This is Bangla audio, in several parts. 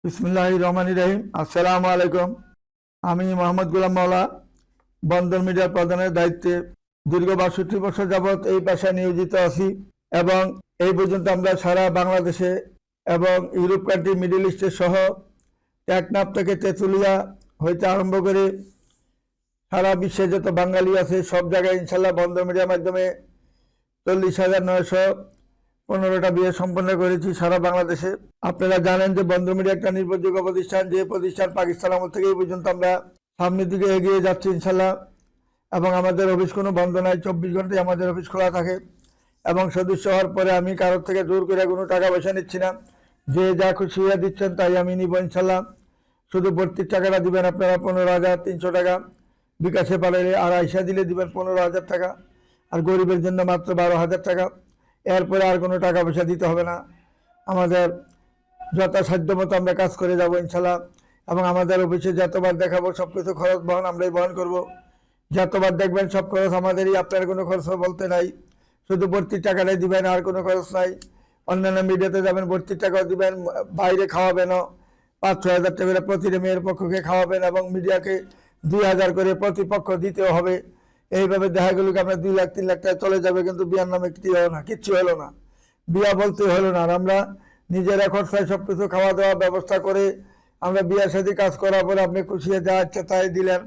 বিসমিল্লাহির রহমানির রহিম। আসসালামু আলাইকুম। আমি মোহাম্মদ গোলাম মাওলা, বন্দর মিডিয়ার প্রধানের দায়িত্বে দীর্ঘ ৬২ বছর যাবৎ এই পেশায় নিয়োজিত আছি এবং এই পর্যন্ত আমরা সারা বাংলাদেশে এবং ইউরোপ কান্ট্রি, মিডল ইস্টের সহ টেকনাফ থেকে তেঁতুলিয়া হইতে আরম্ভ করে সারা বিশ্বে যত বাঙালি আছে সব জায়গায় ইনশাল্লাহ বন্দর মিডিয়ার মাধ্যমে ৪০,৯১৫টা বিয়ে সম্পন্ন করেছি সারা বাংলাদেশে। আপনারা জানেন যে বন্দর মিডিয়া একটা নির্ভরযোগ্য প্রতিষ্ঠান, যে প্রতিষ্ঠান পাকিস্তান আমল থেকে এই পর্যন্ত আমরা সামনের দিকে এগিয়ে যাচ্ছি ইনশাল্লাহ। এবং আমাদের অফিস কোনো বন্ধ নাই, ২৪ ঘন্টায় আমাদের অফিস খোলা থাকে। এবং সদস্য হওয়ার পরে আমি কারোর থেকে জোর করে কোনো টাকা পয়সা নিচ্ছি না, যে যা খুশি দিচ্ছেন তাই আমি নিব ইনশাল্লাহ। শুধু ভর্তির টাকাটা দিবেন আপনারা ১৫,৩০০ টাকা, বিকাশে পাঠালে, আর আইসা দিলে দিবেন ১৫,০০০ টাকা, আর গরিবের জন্য মাত্র ১২,০০০ টাকা। এরপরে আর কোনো টাকা পয়সা দিতে হবে না। আমাদের যথাসাধ্য মতো আমরা কাজ করে যাব ইনশাল্লাহ। এবং আমাদের অফিসে যতবার দেখাবো সব কিছু খরচ আমরাই বহন করব। যতবার দেখবেন সব খরচ আমাদেরই, আপনার কোনো খরচ বলতে নাই। শুধু ভর্তির টাকাটাই দিবেন, আর কোনো খরচ নাই। অন্যান্য মিডিয়াতে যাবেন, ভর্তির টাকাও দিবেন, বাইরে খাওয়াবেনও ৫-৬ হাজার টাকা করে প্রতিটা মেয়ের পক্ষকে খাওয়াবেন, এবং মিডিয়াকে ২,০০০ করে প্রতিপক্ষ দিতেও হবে। এইভাবে দেখা গেল কি আপনার ২ লাখ ৩ লাখ টাকা চলে যাবে, কিন্তু বিয়ার নামে কিছু হলো না, কিচ্ছু হলো না, বিয়া বলতে হলো না। আর আমরা নিজেরা খরচায় সব কিছু খাওয়া দাওয়ার ব্যবস্থা করে আমরা বিয়ার সাথে কাজ করার পরে আপনি খুশি যা ইচ্ছা তাই দিলেন।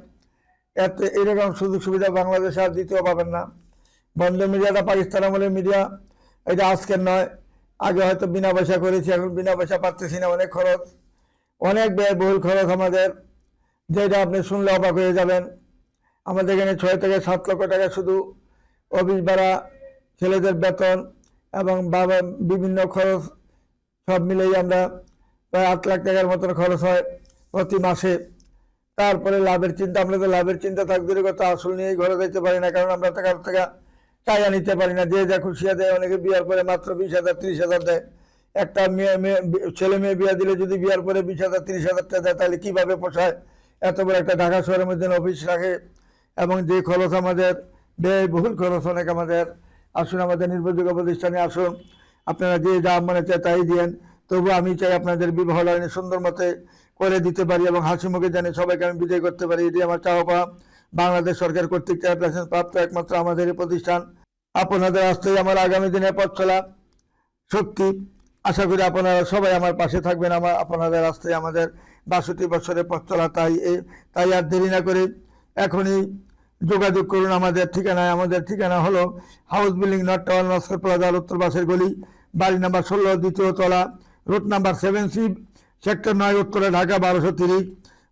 এত এরকম সুযোগ সুবিধা বাংলাদেশে আর দ্বিতীয় পাবেন না। বন্দর মিডিয়াটা পাকিস্তান আমলের মিডিয়া, এটা আজকের নয়, আগে হয়তো বিনা পয়সা করেছি, এখন বিনা পয়সা পাচ্তেছি না। অনেক খরচ, অনেক ব্যয়বহুল খরচ আমাদের, যেটা আপনি শুনলে অবাক হয়ে যাবেন। আমাদের এখানে ৬ থেকে ৭ লক্ষ টাকা শুধু অফিস ভাড়া, ছেলেদের বেতন এবং বাবা বিভিন্ন খরচ সব মিলেই আমরা প্রায় ৮ লাখ টাকার মতন খরচ হয় প্রতি মাসে। তারপরে লাভের চিন্তা, আমরা তো লাভের চিন্তা থাকলে কথা আসল নিয়েই ঘরে যেতে পারি না, কারণ আমরা টাকার টাকা টাকা নিতে পারি না। যে যা খুশিয়া দেয়, অনেকে বিয়ার পরে মাত্র ২০,০০০ ৩০,০০০ দেয়। একটা ছেলে মেয়ে বিয়া দিলে যদি বিয়ার পরে ২০,০০০ ৩০,০০০ টাকা দেয়, তাহলে কীভাবে পোষায়? এত বড় একটা ঢাকা শহরের মধ্যে অফিস রাখে, এবং যে খরচ আমাদের ব্যয়বহুল খরচ অনেক আমাদের। আসুন আমাদের নির্ভরযোগ্য প্রতিষ্ঠানে আসুন, আপনারা যে যা মনে চায় তাই দিয়েন, তবু আমি চাই আপনাদের বিবাহ লাইনে সুন্দর মতে করে দিতে পারি এবং হাসি মুখে জানি সবাইকে আমি বিদায় করতে পারি। এটি আমার চাওয়া পাওয়া। বাংলাদেশ সরকার কর্তৃক লাইসেন্স প্রাপ্ত একমাত্র আমাদের এই প্রতিষ্ঠান। আপনাদের আসতেই আমার আগামী দিনের পথ চলা শক্তি। আশা করি আপনারা সবাই আমার পাশে থাকবেন। আপনাদের আসতে আমাদের ৬২ বছরের পথ চলা, তাই আর দেরি না করে এখনই যোগাযোগ করুন আমাদের ঠিকানায়। আমাদের ঠিকানা হলো house building, north tower, Naskar প্লাজার উত্তর পাশের গলি, বাড়ি নাম্বার ১৬, দ্বিতীয় তলা, রোড নাম্বার 7C, সেক্টর ৯, উত্তরে, ঢাকা ১২৩০।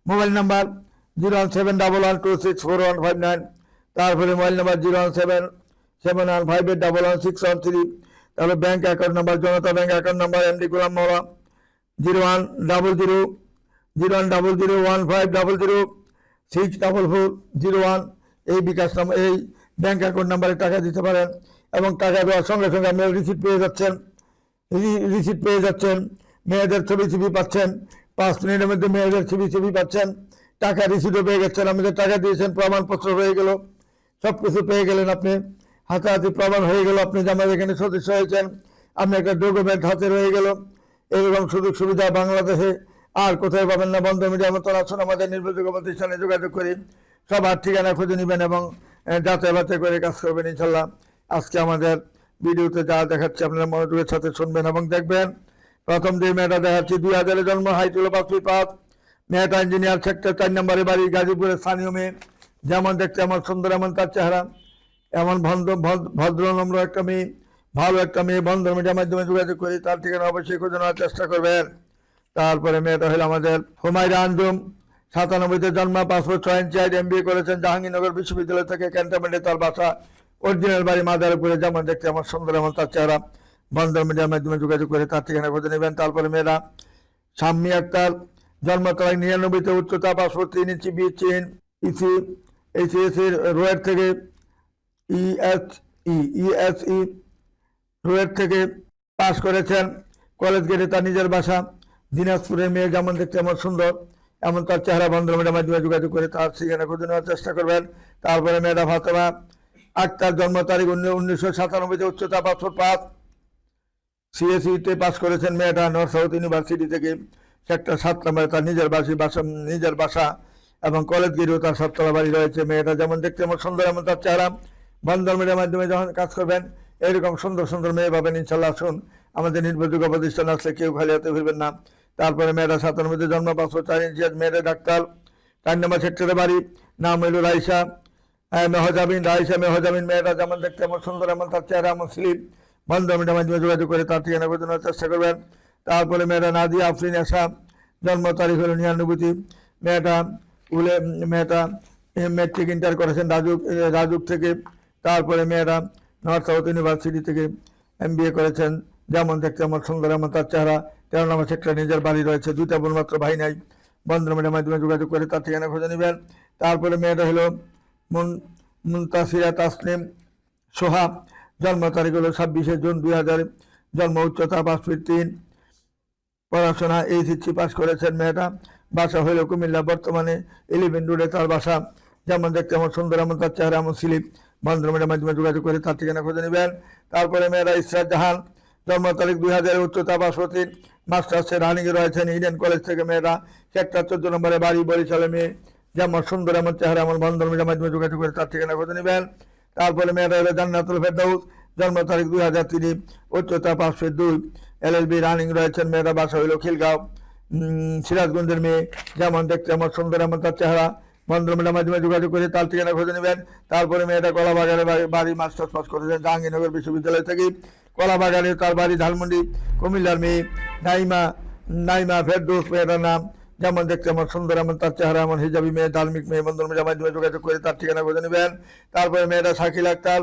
Mobile number 01711264159। তারপরে মোবাইল নাম্বার 0177158116113। তারপরে ব্যাংক অ্যাকাউন্ট নাম্বার জনতা ব্যাংক অ্যাকাউন্ট নাম্বার এমডি গোলাম মাওলা 0100150064464401। এই বিকাশ নাম্বার, এই ব্যাংক অ্যাকাউন্ট নাম্বারে টাকা দিতে পারেন, এবং টাকা দেওয়ার সঙ্গে সঙ্গে আপনারা রিসিপ্ট পেয়ে যাচ্ছেন। মেয়েদের ছবি পাচ্ছেন, 5 মিনিটের মধ্যে মেয়েদের ছবি পাচ্ছেন। টাকা রিসিপ্টও পেয়ে গেছেন, আমাদের টাকা দিয়েছেন, প্রমাণপত্র হয়ে গেল, সব কিছু পেয়ে গেলেন আপনি, হাতাহাতি প্রমাণ হয়ে গেল আপনি যে আমাদের এখানে সদস্য হয়েছেন, আপনার একটা ডকুমেন্ট হাতে রয়ে গেল। এরকম সুযোগ সুবিধা বাংলাদেশে আর কোথায় পাবেন না। বন্দর মিডিয়ার মতন আসুন আমাদের নির্ভরযোগ্য প্রতিষ্ঠানে যোগাযোগ করি, সবার ঠিকানা খুঁজে নেবেন এবং যাচাই করে কাজ করবেন ইনশাল্লাহ। আজকে আমাদের ভিডিওতে যা দেখাচ্ছি আপনারা মনোযোগের সাথে শুনবেন এবং দেখবেন। প্রথম যে মেয়েটা দেখাচ্ছি, ২০০০-এ জন্ম, হাইট হলো 5 ফিট 5, মেয়েটা ইঞ্জিনিয়ার, সেক্টর ৪ নম্বরে বাড়ি, গাজীপুরের স্থানীয় মেয়ে। যেমন দেখতে এমন সুন্দর, এমন তার চেহারা, এমন ভদ্র নম্র একটা মেয়ে, ভালো একটা মেয়ে। বন্দর মিডিয়ার মাধ্যমে যোগাযোগ করি, তার ঠিকানা অবশ্যই খুঁজে নেওয়ার চেষ্টা করবেন। তারপরে মেয়েটা হলো আমাদের হুমায়রা আঞ্জুম, 97-তে জন্ম, 5 ফুট 6 ইঞ্চি হাইট, MBA করেছেন জাহাঙ্গীরনগর বিশ্ববিদ্যালয় থেকে, ক্যান্টনমেন্টে তার বাসা, অরিজিনাল বাড়ি মাদারীপুরে। যেমন দেখতে আমার সুন্দর, এমন তার চেহারা। বন্দর মিডিয়ার মাধ্যমে যোগাযোগ করে তার ঠিকানা খুঁজে নেবেন। তারপরে মেয়েরা শাম্মী আক্তার, জন্ম তারিখ 99-তে, উচ্চতা 5 ফুট 3 ইঞ্চি, BSc রোয়ের থেকে ESE রোয়ের থেকে পাশ করেছেন, কলেজ গেটে তার নিজের বাসা, দিনাজপুরের মেয়ে। যেমন দেখতে এমন সুন্দর, এমন তার চেহারা। বন্দর মিডিয়ার মাধ্যমে যোগাযোগ করে তার ঠিকানা খুঁজে নেওয়ার চেষ্টা করবেন। তারপরে মেয়েরা ফাতেমা আক্তার, জন্ম তারিখ 1997-তে, উচ্চতা 5 ফুট 5, CSE-তে পাস করেছেন মেয়েটা, নর্থ সাউথ ইউনিভার্সিটি থেকে। সেক্টর 7 নম্বরে তার নিজের বাসা এবং কলেজ গেটেও তার 7 তলা বাড়ি রয়েছে। মেয়েটা যেমন দেখতে এমন সুন্দর, এমন তার চেহারা। বন্ধন মিডিয়ার মাধ্যমে যখন কাজ করবেন এরকম সুন্দর সুন্দর মেয়ে পাবেন ইনশাল্লাহ। আসুন আমাদের নির্ভরযোগ্য প্রতিষ্ঠান আসলে কেউ খালি হাতে ফিরবেন না। তারপরে মেয়েটা 97 জন্ম, 504 ইঞ্চি, মেয়েটা ডাক্তার, 4 নম্বর সেক্টরে বাড়ি, নাম হইল রাইসা মেহজাবিন। মেয়েটা যেমন দেখতে এমন সুন্দর, এমন তার চেহারা, এমন স্লিপ। বন্ধন মিডিয়ার মাধ্যমে যোগাযোগ করে তার ঠিকানা খোঁজানোর চেষ্টা করবেন। তারপরে মেয়েটা নাদিয়া আফরিন আশা, জন্ম তারিখ হল 99। মেয়েটা মেট্রিক ইন্টার করেছেন রাজুক থেকে। তারপরে মেয়েরা নর্থ সাউথ ইউনিভার্সিটি থেকে MBA করেছেন। যেমন দেখতে আমার সুন্দর, এমন তার চেহারা। 13 নম্বর সেক্টরে নিজের বাড়ি রয়েছে, 2টা বোন মাত্র, ভাই নাই। বন্ধন মিডিয়ার মাধ্যমে যোগাযোগ করে তার ঠিকানা খুঁজে নেবেন। তারপরে মেয়েটা হলো মুনতাসিরা তাসনিম সোহা, জন্ম তারিখ হলো 26 জুন 2000, জন্ম, উচ্চতা 5 ফিট 3, পড়াশোনা HSC পাস করেছেন। মেয়েটা বাসা হইল কুমিল্লা, বর্তমানে 11 রোডে তার বাসা। যেমন দেখতে এমন সুন্দর, এমন তার চেহারা, এমন স্লিপ। বন্ধন মিডিয়ার মাধ্যমে যোগাযোগ করে তার ঠিকানা খুঁজে নেবেন। তারপরে মেয়েরা ইসরাত জাহান, জন্ম তারিখ 2000, উচ্চতা 5 মাস্টার্সে রানিংয়ে রয়েছেন ইডেন কলেজ থেকে। মেয়েরা সেক্টর 14 নম্বরে বাড়ি, বরিশালে মেয়ে। যেমন সুন্দর, এমন চেহারা, এমন বন্ধন মিডিয়ার মাধ্যমে যোগাযোগ করে তার ঠিকানা খুঁজে নেবেন। তারপরে মেয়েরা হলো জান্নাতুল ফেরদাউস, জন্ম তারিখ 2003, উচ্চতা 5 ফিট 2, LLB রানিং রয়েছেন। মেয়েরা বাসা হইল খিলগাঁও, সিরাজগঞ্জের মেয়ে। যেমন দেখতে এমন সুন্দর, এমন তার চেহারা। বন্ধন মিডিয়ার মাধ্যমে যোগাযোগ করে তার ঠিকানা খুঁজে নেবেন। তারপরে মেয়েটা কলাবাগানে বাড়ি, মাস্টার্স পাস করেছেন জাহাঙ্গীরনগর বিশ্ববিদ্যালয় থেকে। কলাবাগানে তার বাড়ি, ধানমন্ডি, কুমিল্লার মেয়ে নাইমা ফেরদৌস মেয়েটার নাম। যেমন দেখতে এমন সুন্দর, এমন তার চেহারা, এমন হিজাবি মেয়ে, ধার্মিক মেয়ে। বন্ধন মিডিয়ার মাধ্যমে যোগাযোগ করে তার ঠিকানা খুঁজে নেবেন। তারপরে মেয়েটা শাকিল আক্তার,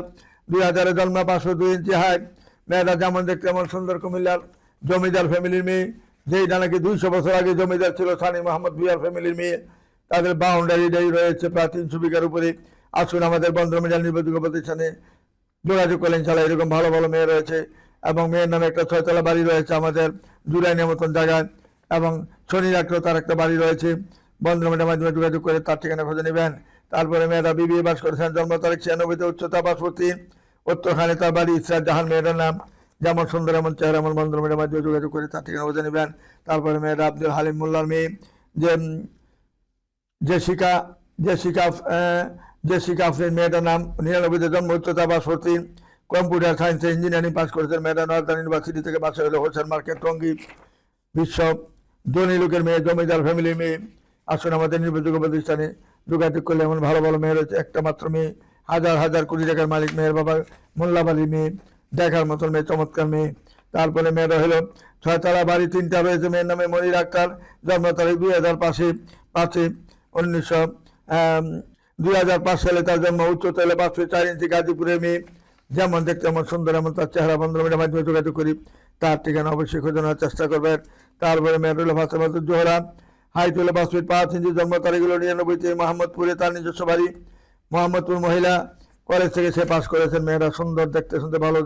2000 জন্ম, 502 ইঞ্চি হাইট। মেয়েটা যেমন দেখতে এমন সুন্দর, কুমিল্লার জমিদার ফ্যামিলির মেয়ে, যেটা নাকি 200 বছর আগে জমিদার ছিল সানি মোহাম্মদ ভুঁইয়ার ফ্যামিলির মেয়ে। তাদের বাউন্ডারি রয়েছে প্রায় 300 বিঘার উপরে। আসুন আমাদের বন্ধন মিডিয়ার নির্ভরযোগ্য প্রতিষ্ঠানে যোগাযোগ করলেন। ইনশাআল্লাহ এরকম ভালো ভালো মেয়ে রয়েছে এবং মেয়ের নামে একটা 6 তলা বাড়ি রয়েছে আমাদের জুরাইনের মতন জায়গায়, এবং শনির আক্রেও তার একটা বাড়ি রয়েছে। বন্ধন মিডিয়ার মাধ্যমে যোগাযোগ করে তার ঠিকানা খুঁজে নেবেন। তারপরে মেয়েরা BBA পাস করেছেন, জন্ম তারিখ 96, উচ্চতা 5 ফুট 3, উত্তরখানে তার বাড়ি। ইসরাত জাহান মেয়েটার নাম। যেমন সুন্দর, এমন চেহারা, এমন বন্ধন মিডিয়ার মাধ্যমে যোগাযোগ করে তার ঠিকানা খুঁজে নেবেন। তারপরে মেয়েরা আব্দুল হালিম মোল্লার মেয়ে, জেসিকা আফরিন মেয়েটার নাম। 99 জন্ম, উচ্চতা 5 ফুট 3, কম্পিউটার সায়েন্সে ইঞ্জিনিয়ারিং পাস করেছেন। মেয়েটা নর্দার্ন ইউনিভার্সিটি থেকে। বাসা হলো হোসেন মার্কেট, টঙ্গী। বিশ্ব ধনী লোকের মেয়ে, জমিদার ফ্যামিলির মেয়ে। আসুন আমাদের নির্ভরযোগ্য প্রতিষ্ঠানে যোগাযোগ করলে এমন ভালো ভালো মেয়ে রয়েছে। একটা মাত্র মেয়ে, হাজার হাজার কোটি টাকার মালিক। মেয়ের বাবা মোল্লাবাড়ির মেয়ে, দেখার মতন মেয়ে, চমৎকার মেয়ে। তারপরে মেয়েরা হলো 6 তলা বাড়ি, 3টা রয়েছে। মেয়ের নামে মনির আক্তার, জন্ম তারিখ 2005 সালে তার জন্ম, উচ্চতা হলো 5 ফিট 4 ইঞ্চি, গাজীপুরের মেয়ে। যেমন দেখতে এমন সুন্দর, এমন তার চেহারা। বন্ধন মিডিয়ার মাধ্যমে যোগাযোগ করি তার ঠিকানা অবশ্যই খোঁজানোর চেষ্টা করবেন। তারপরে মেয়েটা হলো ফাতেমাতুল জোহরা, হাইট হলো 5 ফিট 5 ইঞ্চি, জন্ম তারিখ হলো 99, মোহাম্মদপুরে তার নিজস্ব বাড়ি। মোহাম্মদপুর মহিলা কলেজ থেকে সে পাস করেছেন। মেয়েরা সুন্দর, দেখতে শুনতে ভালো,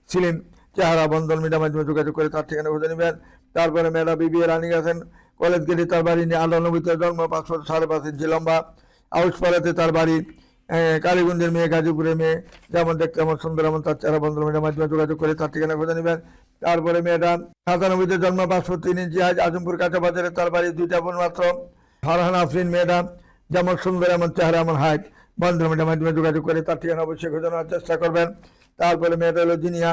স্লিম চেহারা। বন্ধন মিডিয়ার মাধ্যমে যোগাযোগ করে তার ঠিকানা খুঁজে নেবেন। তারপরে মেয়েরা BBA রানিং আছেন, কলেজ গেটে তার বাড়ি। 98 জন্ম, 5 ফুট 5.5 ইঞ্চি লম্বা, আউসপাড়াতে তার বাড়ি। কালীগঞ্জের মেয়ে, গাজীপুরের মেয়ে। যেমন দেখতে এমন সুন্দর, এমন তার চেহারা। বন্ধন মিডিয়ার মাধ্যমে যোগাযোগ করে তার ঠিকানা খুঁজে নেবেন। তারপরে মেয়েটা 97 জন্ম, 5 ফুট 3 ইঞ্চি হাইট, আজমপুর কাঁচাবাজারে তার বাড়ি। 2টা বোন মাত্র। ফারহানা আফরিন মেয়েটা, যেমন সুন্দর, এমন চেহারা, এমন হাইট। বন্ধন মিডিয়ার মাধ্যমে যোগাযোগ করে তার ঠিকানা অবশ্যই খোঁজানোর চেষ্টা করবেন। তারপরে মেয়েটা হলো জিনিয়া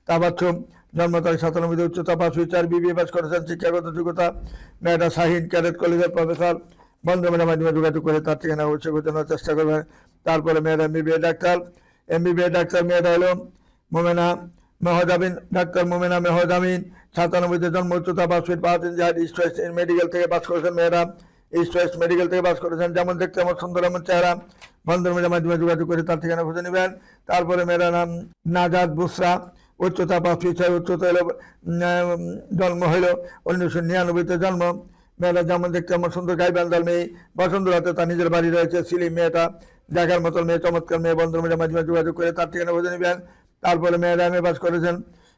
তাবাচ্ছুম, জন্ম তারিখ 97, উচ্চতা 5 ফিট 4, BBA পাস করেছেন। শিক্ষাগত যোগ্যতা মেয়েটা শাহিন ক্যাডেট কলেজের প্রফেসর। বন্ধন মিডিয়ার মাধ্যমে যোগাযোগ করে তার ঠিকানা অবশ্যই খোঁজানোর চেষ্টা করবেন। তারপরে মেয়েরা MBBA ডাক্তার, মেয়েটা হলো মোমেনা মেহজাবিন, ডাক্তার মোমেনা মেহজাবিন, 97 জন্ম, উচ্চতা 5 ফিট 5 ইঞ্চি হাইট, ইস্ট ওয়েস্ট মেডিকেল থেকে পাস করেছেন। মেয়েরা ইস্ট ওয়েস্ট মেডিকেল থেকে পাস করেছেন। যেমন দেখতে এমন সুন্দর, এমন চেহারা। বন্ধন মিডিয়ার মাধ্যমে যোগাযোগ করে তার ঠিকানা খুঁজে নেবেন। তারপরে মেয়েরা নাম নাজাদ বুসরা, উচ্চতা 5 ফিট 6, উচ্চতা হলো জন্ম হইল 1999 জন্ম। মেয়েরা যেমন দেখতে এমন সুন্দর, গাইবান্ধার মেয়ে। বসন্তরাতে তার নিজের বাড়ি রয়েছে। সিলিম মেয়েটা, দেখার মতন মেয়ে, চমৎকার মেয়ে। বন্ধন মিডিয়ার মাধ্যমে যোগাযোগ করে তার ঠিকানা খুঁজে নেবেন। তারপরে মেয়েরা MA পাস করেছেন,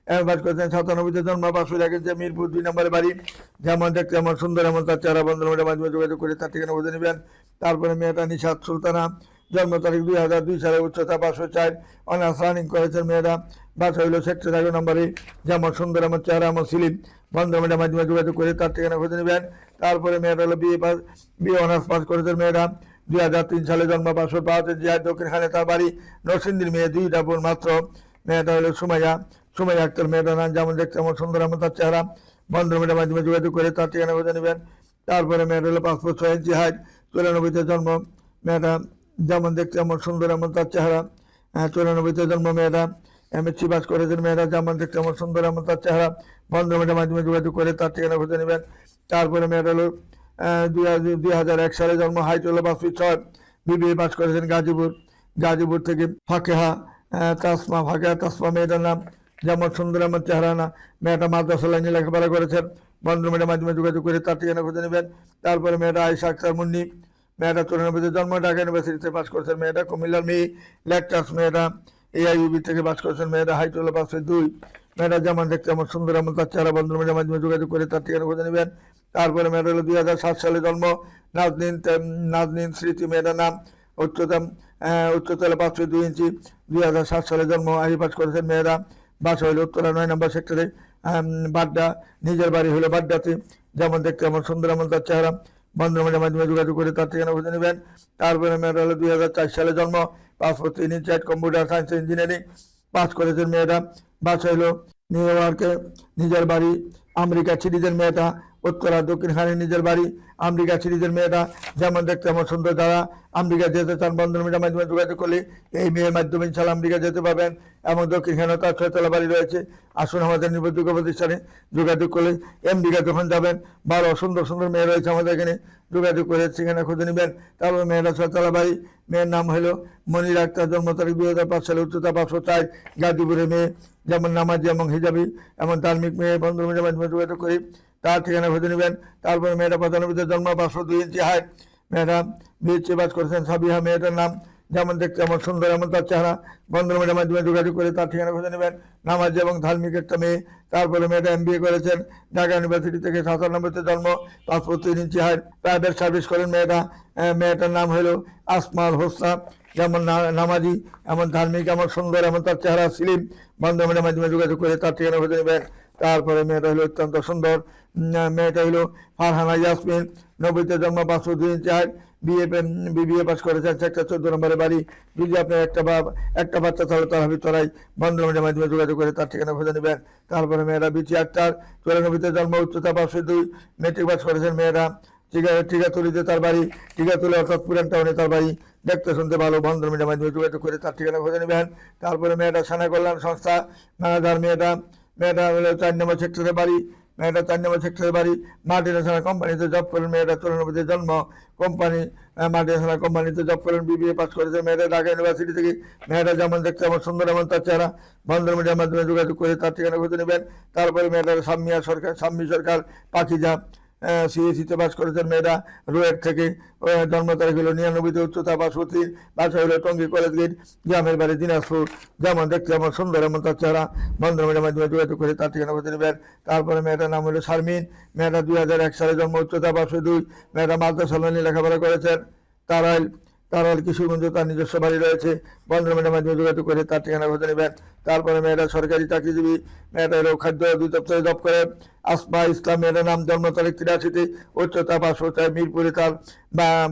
97 জন্ম, 501 ইঞ্চি, মিরপুর 2 নম্বরে বাড়ি। যেমন দেখতে এমন সুন্দর, এমন তার চেহারা। বন্ধন মিডিয়ার মাধ্যমে যোগাযোগ করে তার ঠিকানা খুঁজে নেবেন। তারপরে মেয়েটা নিশাত সুলতানা, জন্ম তারিখ 2002 সালে, উচ্চতা 504, অনার্স রানিং করেছেন মেয়েরা, বাসা হইল সেক্টর 11 নম্বরে। যেমন সুন্দর এমন চেহারা এমন সিলিম, বন্ধুমের মাধ্যমে যোগাযোগ করে তার ঠিকানা খুঁজে নেবেন। তারপরে মেয়েরা হলো বিএ অনার্স পাস করেছেন মেয়েরা, 2003 সালে জন্ম, 505 জিয়া, দক্ষিণখানে তার বাড়ি, নরসিংদীর মেয়ে, 2টা বোন মাত্র। মেয়েটা হলো সুমাইয়া আক্তার, মেয়েটার নাম, যেমন দেখতে এমন সুন্দর এমন তার চেহারা, বন্ধুমের মাধ্যমে যোগাযোগ করে তার ঠিকানা খুঁজে নেবেন। তারপরে মেয়েটা হলো 5 ফুট 6 ইঞ্চি হাইট, 94-তে জন্ম, মেয়েটা যেমন দেখতে এমন সুন্দর এমন তার চেহারা, 94-তে জন্ম মেয়েটা, এমএসসি পাস করেছেন মেয়েরা, যেমন দেখতে এমন সুন্দর এমন তার চেহারা, বন্ধুমের মাধ্যমে যোগাযোগ করে তার ঠিকানা খুঁজে নেবেন। তারপরে মেয়েটা হলো 2001 সালে জন্ম, হাইট হলো 5 ফিট 6, বিবিএ পাস করেছেন গাজীপুর থেকে, ফাঁকেহা তাসমা মেয়েটার নাম, যেমন সুন্দর এমন চেহারা না, মেয়েটা মাদ্রাসা লাইনে লেখাপড়া করেছেন, বন্ধুমের মাধ্যমে যোগাযোগ করে তার ঠিকানা খুঁজে নেবেন। তারপরে মেয়েটা আয়েশা আক্তার মুন্নি, মেয়েটা 94-তে জন্ম, ঢাকা ইউনিভার্সিটিতে পাস করেছেন মেয়েটা, কুমিল্লার মেয়ে, লেকচার্স মেয়েটা, AIUB থেকে পাস করেছেন মেয়েটা, হাইট হলো 5 ফিট 2, মেয়েটা যেমন দেখতে এমন সুন্দর এমন তার চেহারা, বন্ধুমের মাধ্যমে যোগাযোগ করে তার ঠিকানা খুঁজে নেবেন। তারপরে মেয়েটা হলো 2007 সালে জন্ম, নাজনীন স্মৃতি মেয়েটার নাম, উচ্চতা হলো 5 ফিট 2 ইঞ্চি, 2007 সালে জন্ম, আই পাস করেছেন মেয়েরা, বাসা হইল উত্তরা 9 নম্বর সেক্টরে, বাড্ডা, নিজের বাড়ি হলো বাড্ডাতে, যেমন দেখতে এমন সুন্দর এমন তার চেহারা, বন্ধুমের মাধ্যমে যোগাযোগ করে তার ঠিকানা খুঁজে নেবেন। তারপরে মেয়েটা হলো 2004 সালে জন্ম, 5 ফুট 3 ইঞ্চি, কম্পিউটার সায়েন্স ইঞ্জিনিয়ারিং পাস করেছেন মেয়েটা, বাসা হইল নিউ ইয়র্কে, নিজের বাড়ি আমেরিকা সিরিজের মেয়েটা, উত্তরা দক্ষিণখানে নিজের বাড়ি, আমেরিকা সিরিজের মেয়েটা, যেমন দেখতে এমন সুন্দর, যারা আমেরিকা যেতে চান বন্ধুমের মাধ্যমে যোগাযোগ করলে এই মেয়ের মাধ্যমে ইনশাল্লাহ আমেরিকা যেতে পারবেন, এবং দক্ষিণখানে তার 6তলা বাড়ি রয়েছে। আসুন আমাদের নির্ভরযোগ্য প্রতিষ্ঠানে যোগাযোগ করলে আমেরিকা যখন যাবেন, ভালো সুন্দর সুন্দর মেয়ে রয়েছে আমাদের এখানে, যোগাযোগ করে সেখানে খুঁজে নেবেন। তারপর মেয়েরা 6তলা বাড়ি, মেয়ের নাম হলো মনির আক্তার, জন্ম তারিখ 2005 সালে, উচ্চতা 504, গাজীপুরের মেয়ে, যেমন নামাজি এবং হিজাবি এমন ধার্মিক মেয়ে, বন্ধুমের মাধ্যমে যোগাযোগ করি তার ঠিকানা খুঁজে নেবেন। তারপরে মেয়েটা 95-তে জন্ম, 502 ইঞ্চি হাইট, মেয়েটা বিএসসি পাস করেছেন সাবিহা মেয়েটার নাম, যেমন দেখতে এমন সুন্দর এমন তার চেহারা, বন্ধুমের মাধ্যমে যোগাযোগ করে তার ঠিকানা খুঁজে নেবেন, নামাজি এবং ধার্মিক একটা মেয়ে। তারপরে মেয়েটা MBA করেছেন ঢাকা ইউনিভার্সিটি থেকে, 97-তে জন্ম, 5 ফুট 3 ইঞ্চি হাইট, প্রাইভেট সার্ভিস করেন মেয়েটার নাম হলো আসমাল হোসনা, যেমন নামাজি এমন ধার্মিক এমন সুন্দর এমন তার চেহারা, সিলিম, বন্ধুমের মাধ্যমে যোগাযোগ করে তার ঠিকানা খুঁজে নেবেন। তারপরে মেয়েটা হলো অত্যন্ত সুন্দর, মেয়েটা হলো ফারহানা ইয়াসমিন, 90-তে জন্ম, 5 ফুট 2 ইঞ্চি হাইট, বিবিএ পাস করেছেন, সেক্টর 14 নম্বরের বাড়ি। যদি আপনার একটা বাচ্চা তাহলে তার হাবি চড়াই, বন্ধুমের মাধ্যমে যোগাযোগ করে তার ঠিকানা খুঁজে নেবেন। তারপরে মেয়েরা বিচি আক্তার, 94-তে জন্ম, উচ্চতা 5 ফিট 2, মেট্রিক পাস করেছেন মেয়েরা, টিকাতুলিতে তার বাড়ি, টিকাতুলি অর্থাৎ পুরান টাউনে তার বাড়ি, দেখতে শুনতে ভালো, বন্ধুমের মাধ্যমে যোগাযোগ করে তার ঠিকানা খুঁজে নেবেন। তারপরে মেয়েটা সেনা কল্যাণ সংস্থা ম্যানেজার, মেয়েটা হলো 4 নম্বর সেক্টরের বাড়ি, মেয়েটা 4 নম্বর সেক্টরের বাড়ি, মাল্টিনেশনাল কোম্পানিতে জব করেন মেয়েটা, 94-তে জন্ম, মাল্টিনেশনাল কোম্পানিতে জব করেন, বিবিএ পাস করেছে মেয়েটা ঢাকা ইউনিভার্সিটি থেকে, মেয়েটা যেমন দেখতে এমন সুন্দর এমন তার চেহারা, বন্ধুমের মাধ্যমে যোগাযোগ করে তার ঠিকানা খুঁজে নেবেন। তারপরে মেয়েটার সাম্মী সরকার পাখিজা, সিএসিতে পাস করেছেন মেয়েরা, রোয়েট থেকে, জন্ম তারিখ হলো 99-তে, উচ্চতা 5 ফুট 3, বাসা হলো টঙ্গী কলেজ গেট, গ্রামের বাড়ি দিনাজপুর, যেমন দেখতে এমন সুন্দর এমন তার চেহারা, বন্ধুমের মাধ্যমে যোগাযোগ করে তার ঠিকানা খুঁজে নেবেন। তারপরে মেয়েটার নাম হলো শারমিন, মেয়েটা 2001 সালে জন্ম, উচ্চতা 5 ফুট 2, মেয়েটা মাদ্রাসা লাইনে লেখাপড়া করেছেন, তারাইল কিশোরগঞ্জ তার নিজস্ব বাড়ি রয়েছে, বন্ধুমের মাধ্যমে যোগাযোগ করে তার ঠিকানা খুঁজে নেবেন। তারপরে মেয়েটা সরকারি চাকরিজীবী, মেয়েটা হলো খাদ্য অধিদপ্তরে জব করে, আসমা ইসলাম মেয়েটার নাম, জন্ম তারিখ 83-তে, উচ্চতা 5 ফুট 4, মিরপুরে তার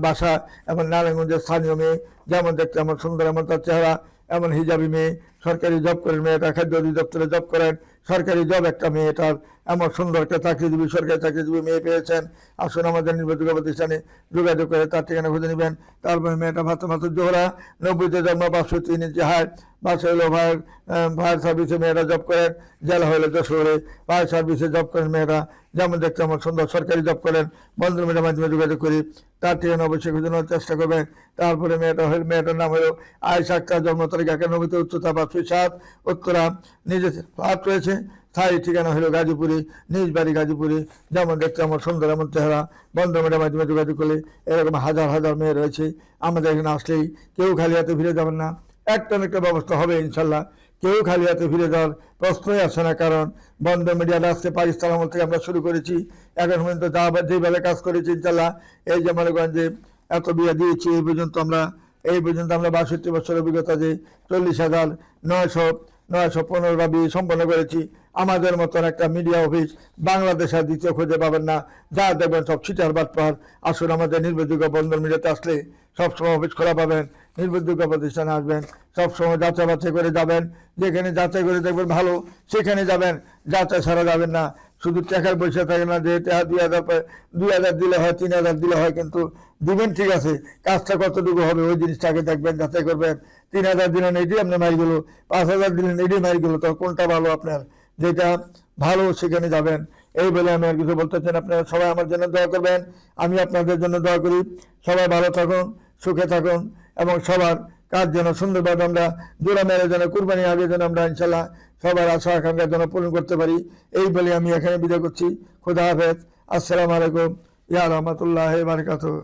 বাসা, এবং নারায়ণগঞ্জের স্থানীয় মেয়ে, যেমন দেখতে এমন সুন্দর এমন তার চেহারা, এমন হিজাবি মেয়ে, সরকারি জব করেন মেয়েটা, খাদ্য অধিদপ্তরে জব করেন, সরকারি জব একটা মেয়েটার, এমন সুন্দর একটা চাকরিজীবী, সরকারি চাকরিজীবী মেয়ে পেয়েছেন। আসুন আমাদের নির্ভরযোগ্য প্রতিষ্ঠানে যোগাযোগ করে তার ঠিকানা খুঁজে নেবেন। তারপরে মেয়েটা ফাতেমাতুজ জোহরা, 90-তে জন্ম, 5 ফুট 3 ইঞ্চি হাইট, বাসা হলো ফায়ার সার্ভিসে মেয়েরা জব করেন, জেলা হলো যশোরে, ফায়ার সার্ভিসে জব করেন মেয়েরা, যেমন দেখতে আমার সুন্দর, সরকারি জব করেন, বন্ধুমের মাধ্যমে যোগাযোগ করি তার ঠিকানা অবশ্যই খুঁজে নেওয়ার চেষ্টা করবেন। তারপরে মেয়েটার নাম হলো আয়েশা আক্তার, জন্ম তারিখ 91-তে, উচ্চতা 5 ফিট 7, উত্তরা, নিজের ফ্ল্যাট রয়েছে, স্থায়ী ঠিকানা হলো গাজীপুরে, নিজ বাড়ি গাজীপুরে, যেমন দেখতে আমার সুন্দর এমন চেহারা, বন্ধুমের মাধ্যমে যোগাযোগ করলে এরকম হাজার হাজার মেয়ে রয়েছে। আমাদের এখানে আসলেই কেউ খালি হাতে ফিরে যাবেন না, একটা না একটা ব্যবস্থা হবে ইনশাল্লাহ, কেউ খালি হাতে ফিরে যাওয়ার প্রশ্নই আসে না। কারণ বন্ধ মিডিয়াটা আজকে পাকিস্তান আমল থেকে আমরা শুরু করেছি, এখন পর্যন্ত যেভাবে কাজ করেছি ইনশাল্লাহ, এই যে মনে করেন যে এত বিয়ে দিয়েছি, এই পর্যন্ত আমরা এই পর্যন্ত আমরা 62 বছর অভিজ্ঞতা যে 40,915টা বিয়ে সম্পন্ন করেছি। আমাদের মতন একটা মিডিয়া অফিস বাংলাদেশে দ্বিতীয় খুঁজে পাবেন না, যা দেখবেন সব ছিটার বাটপার। আসুন আমাদের নির্ভরযোগ্য বন্ধন মিডিয়াতে আসলে সবসময় অফিস খোলা পাবেন, নির্ভরযোগ্য প্রতিষ্ঠানে আসবেন, সবসময় যাচাই বাছাই করে যাবেন। যেখানে যাচাই করে দেখবেন ভালো সেখানে যাবেন, যাচাই ছাড়া যাবেন না। শুধু টাকার পয়সা থাকে না যে 2,000 দিলে হয়, 3,000 দিলে হয়, কিন্তু দিবেন ঠিক আছে, কাজটা কতটুকু হবে ওই জিনিসটাকে দেখবেন, যাচাই করবেন। 3,000 দিলেন এটি আপনি মারি গেল, 5,000 দিলেন এটি মারি গেল, তো কোনটা ভালো আপনার, যেটা ভালো সেখানে যাবেন। এই বলে আমি আর কিছু বলতে চান। আপনারা সবাই আমার জন্য দোয়া করবেন, আমি আপনাদের জন্য দোয়া করি। সবাই ভালো থাকুন, সুখে থাকুন, এবং সবার কাজ যেন সুন্দরভাবে আমরা জোড়া মেরে যেন কুরবানি আগে যেন আমরা ইনশাল্লাহ সবার আশা আকাঙ্ক্ষা যেন পূরণ করতে পারি। এই বলে আমি এখানে বিদায় করছি। খুদা হাফেজ। আসসালামু আলাইকুম ইয়া রাহমাতুল্লাহি ওয়া বারাকাতুহু।